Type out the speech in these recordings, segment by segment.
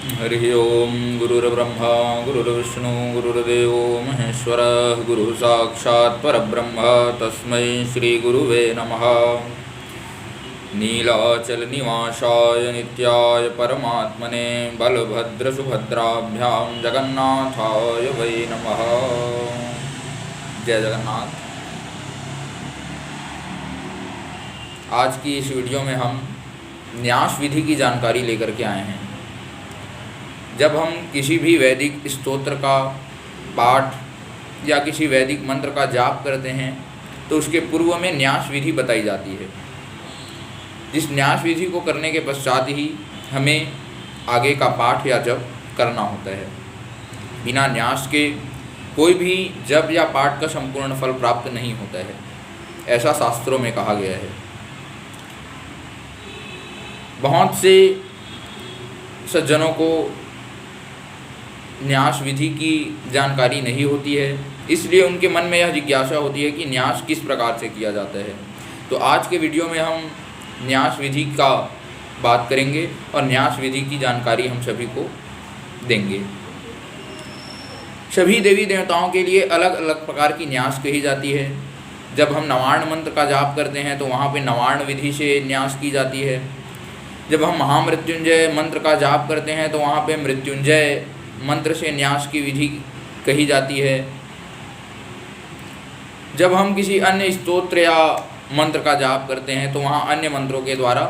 हरि ओम गुरुर्ब्रह्मा गुरुर्विष्णु गुरुर्देवो महेश्वरः गुरुः साक्षात् परब्रह्म तस्मै श्रीगुरुवे नमः। नीलाचलनिवासाय नित्याय परमात्मने बलभद्रसुभद्राभ्यां जगन्नाथाय वै नमः। जय जगन्नाथ। आज की इस वीडियो में हम न्यास विधि की जानकारी लेकर के आए हैं। जब हम किसी भी वैदिक स्तोत्र का पाठ या किसी वैदिक मंत्र का जाप करते हैं तो उसके पूर्व में न्यास विधि बताई जाती है। जिस न्यास विधि को करने के पश्चात ही हमें आगे का पाठ या जप करना होता है। बिना न्यास के कोई भी जप या पाठ का संपूर्ण फल प्राप्त नहीं होता है, ऐसा शास्त्रों में कहा गया है। बहुत से सज्जनों को न्यास विधि की जानकारी नहीं होती है, इसलिए उनके मन में यह जिज्ञासा होती है कि न्यास किस प्रकार से किया जाता है। तो आज के वीडियो में हम न्यास विधि का बात करेंगे और न्यास विधि की जानकारी हम सभी को देंगे। सभी देवी देवताओं के लिए अलग अलग प्रकार की न्यास कही जाती है। जब हम नवार्ण मंत्र का जाप करते हैं तो वहाँ पे नवार्ण विधि से न्यास की जाती है। जब हम महामृत्युंजय मंत्र का जाप करते हैं तो वहाँ पे मृत्युंजय मंत्र से न्यास की विधि कही जाती है। जब हम किसी अन्य स्तोत्र या मंत्र का जाप करते हैं तो वहाँ अन्य मंत्रों के द्वारा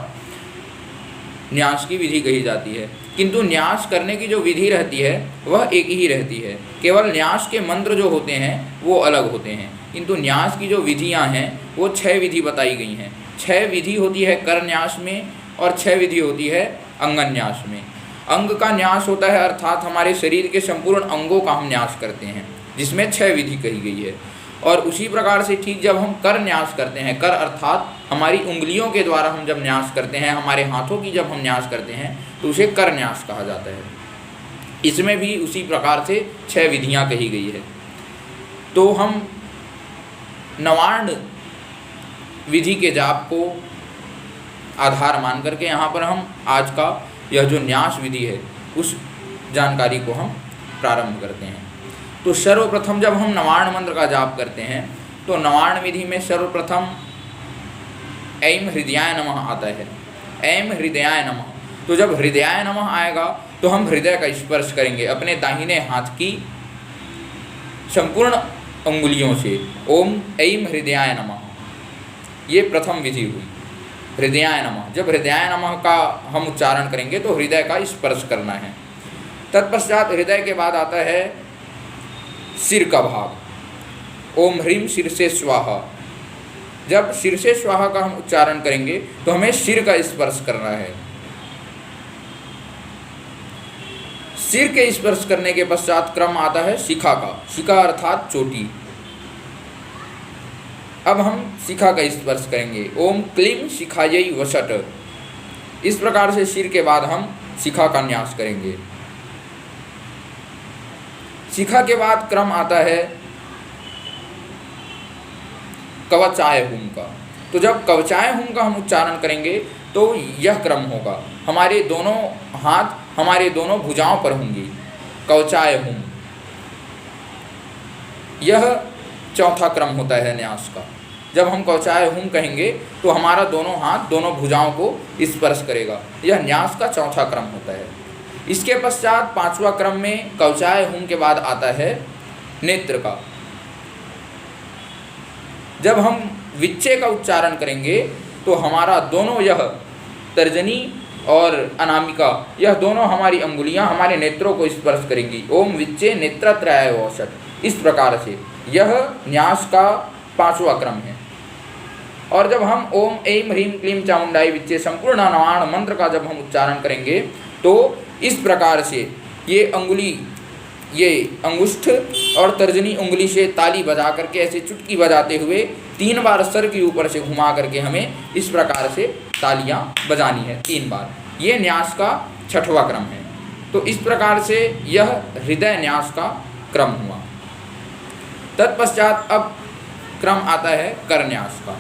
न्यास की विधि कही जाती है। किंतु न्यास करने की जो विधि रहती है वह एक ही रहती है। केवल न्यास के मंत्र जो होते हैं वो अलग होते हैं, किंतु न्यास की जो विधियाँ हैं वो 6 विधि बताई गई हैं। 6 विधि होती है कर न्यास में और 6 विधि होती है अंगन न्यास में। अंग का न्यास होता है अर्थात हमारे शरीर के संपूर्ण अंगों का हम न्यास करते हैं, जिसमें 6 विधि कही गई है। और उसी प्रकार से ठीक जब हम कर न्यास करते हैं, कर अर्थात हमारी उंगलियों के द्वारा हम जब न्यास करते हैं, हमारे हाथों की जब हम न्यास करते हैं तो उसे कर न्यास कहा जाता है। इसमें भी उसी प्रकार से 6 विधियाँ कही गई है। तो हम नवार्ण विधि के जाप को आधार मान करके यहाँ पर हम आज का यह जो न्यास विधि है उस जानकारी को हम प्रारंभ करते हैं। तो सर्वप्रथम जब हम नवार्ण मंत्र का जाप करते हैं तो नवार्ण विधि में सर्वप्रथम ऐं हृदयाय नमः आता है। ऐं हृदयाय नमः। तो जब हृदयाय नमः आएगा तो हम हृदय का स्पर्श करेंगे अपने दाहिने हाथ की संपूर्ण अंगुलियों से। ओम ऐं हृदयाय नमः, ये प्रथम विधि हुई। हृदयाय नमः, जब हृदयाय नमः का हम उच्चारण करेंगे तो हृदय का स्पर्श करना है। तत्पश्चात हृदय के बाद आता है सिर का भाग। ओम ह्रीम शीर्षे स्वाहा। जब शीर्षे स्वाहा का हम उच्चारण करेंगे तो हमें सिर का स्पर्श करना है। सिर के स्पर्श करने के पश्चात क्रम आता है शिखा का। शिखा अर्थात चोटी। अब हम शिखा का स्पर्श करेंगे। ओम क्लीम शिखायै वषट। इस प्रकार से सिर के बाद हम शिखा का न्यास करेंगे। शिखा के बाद क्रम आता है कवचाय हुम का। तो जब कवचाय हुम का हम उच्चारण करेंगे तो यह क्रम होगा। हमारे दोनों हाथ हमारे दोनों भुजाओं पर होंगी। कवचाय हुम, यह चौथा क्रम होता है न्यास का। जब हम कवचाय हुम कहेंगे तो हमारा दोनों हाथ दोनों भुजाओं को स्पर्श करेगा। यह न्यास का चौथा क्रम होता है। इसके पश्चात 5वां क्रम में कवचाय हुम के बाद आता है नेत्र का। जब हम विच्चे का उच्चारण करेंगे तो हमारा दोनों यह तर्जनी और अनामिका, यह दोनों हमारी अंगुलियां हमारे नेत्रों को स्पर्श करेंगी। ओम विच्चे नेत्रत्रयाय वषट। इस प्रकार से यह न्यास का 5वां क्रम है। और जब हम ओम ऐं ह्रीं क्लीं चामुंडाई विच्चे संपूर्ण नवार्ण मंत्र का जब हम उच्चारण करेंगे तो इस प्रकार से ये अंगुष्ठ और तर्जनी उंगली से ताली बजा करके ऐसे चुटकी बजाते हुए 3 बार सर के ऊपर से घुमा करके हमें इस प्रकार से तालियां बजानी है 3 बार। ये न्यास का 6वां क्रम है। तो इस प्रकार से यह हृदय न्यास का क्रम हुआ। तत्पश्चात अब क्रम आता है कर न्यास का।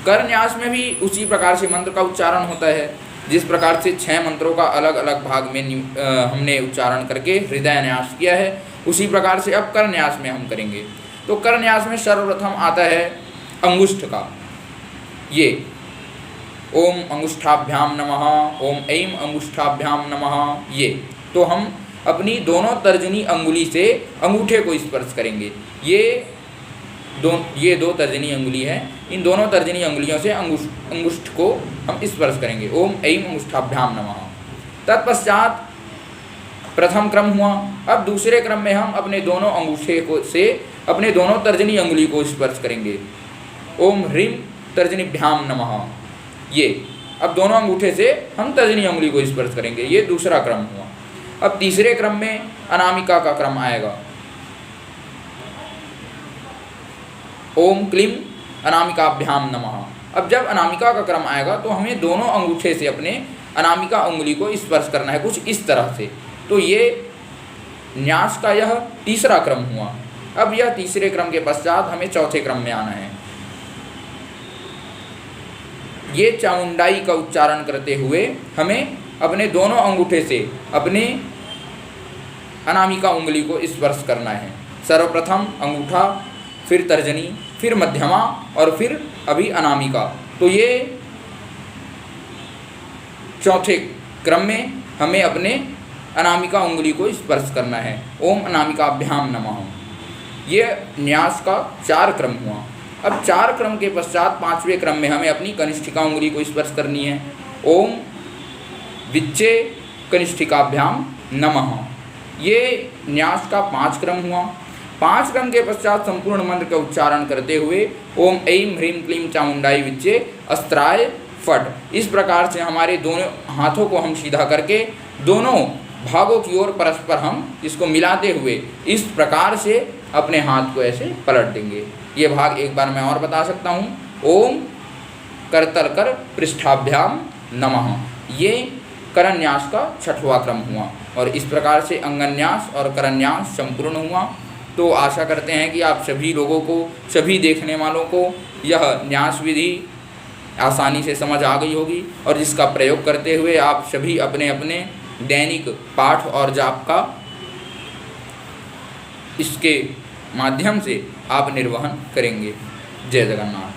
कर न्यास में भी उसी प्रकार से मंत्र का उच्चारण होता है। जिस प्रकार से 6 मंत्रों का अलग अलग भाग में हमने उच्चारण करके हृदय न्यास किया है, उसी प्रकार से अब कर न्यास में हम करेंगे। तो कर न्यास में सर्वप्रथम आता है अंगुष्ठ का, ये ओम अंगुष्ठाभ्याम नमः, ओम ऐं अंगुष्ठाभ्याम नमः। ये तो हम अपनी दोनों तर्जनी अंगुली से अंगूठे को स्पर्श करेंगे। ये दो तर्जनी अंगुली है, इन दोनों तर्जनी अंगुलियों से अंगुष्ठ को हम स्पर्श करेंगे। ओम ऐं अंगुष्ठाभ्याम नमः। तत्पश्चात प्रथम क्रम हुआ। अब दूसरे क्रम में हम अपने दोनों अंगूठे को से अपने दोनों तर्जनी अंगुली को स्पर्श करेंगे। ओम ह्रीं तर्जनीभ्याम नमः। ये अब दोनों अंगूठे से हम तर्जनी अंगुली को स्पर्श करेंगे। ये दूसरा क्रम हुआ। अब तीसरे क्रम में अनामिका का क्रम आएगा। ओम क्लीं अनामिकाभ्याम नमः। अब जब अनामिका का क्रम आएगा तो हमें दोनों अंगूठे से अपने अनामिका अंगुली को स्पर्श करना है, कुछ इस तरह से। तो ये न्यास का यह तीसरा क्रम हुआ। अब यह तीसरे क्रम के पश्चात हमें चौथे क्रम में आना है। ये चामुंडाई का उच्चारण करते हुए हमें अपने दोनों अंगूठे से अपने अनामिका उंगली को स्पर्श करना है। सर्वप्रथम अंगूठा, फिर तर्जनी, फिर मध्यमा और फिर अभी अनामिका। तो ये चौथे क्रम में हमें अपने अनामिका उंगली को स्पर्श करना है। ओम अनामिकाभ्याम नमः। ये न्यास का 4 क्रम हुआ। अब 4 क्रम के पश्चात 5वें क्रम में हमें अपनी कनिष्ठिका उंगली को स्पर्श करनी है। ओम विच्चे कनिष्ठिकाभ्याम नमः। ये न्यास का 5 क्रम हुआ। 5 क्रम के पश्चात संपूर्ण मंत्र का उच्चारण करते हुए ओम ऐं ह्रीं क्लीं चामुंडाई विच्चे अस्त्राय फट। इस प्रकार से हमारे दोनों हाथों को हम सीधा करके दोनों भागों की ओर परस्पर हम इसको मिलाते हुए इस प्रकार से अपने हाथ को ऐसे पलट देंगे। ये भाग एक बार मैं और बता सकता हूँ। ओम करतल कर पृष्ठाभ्याम नमः। ये करन्यास का 6वां क्रम हुआ और इस प्रकार से अंगन्यास और करन्यास संपूर्ण हुआ। तो आशा करते हैं कि आप सभी लोगों को, सभी देखने वालों को यह न्यास विधि आसानी से समझ आ गई होगी और जिसका प्रयोग करते हुए आप सभी अपने अपने दैनिक पाठ और जाप का इसके माध्यम से आप निर्वहन करेंगे। जय जगन्नाथ।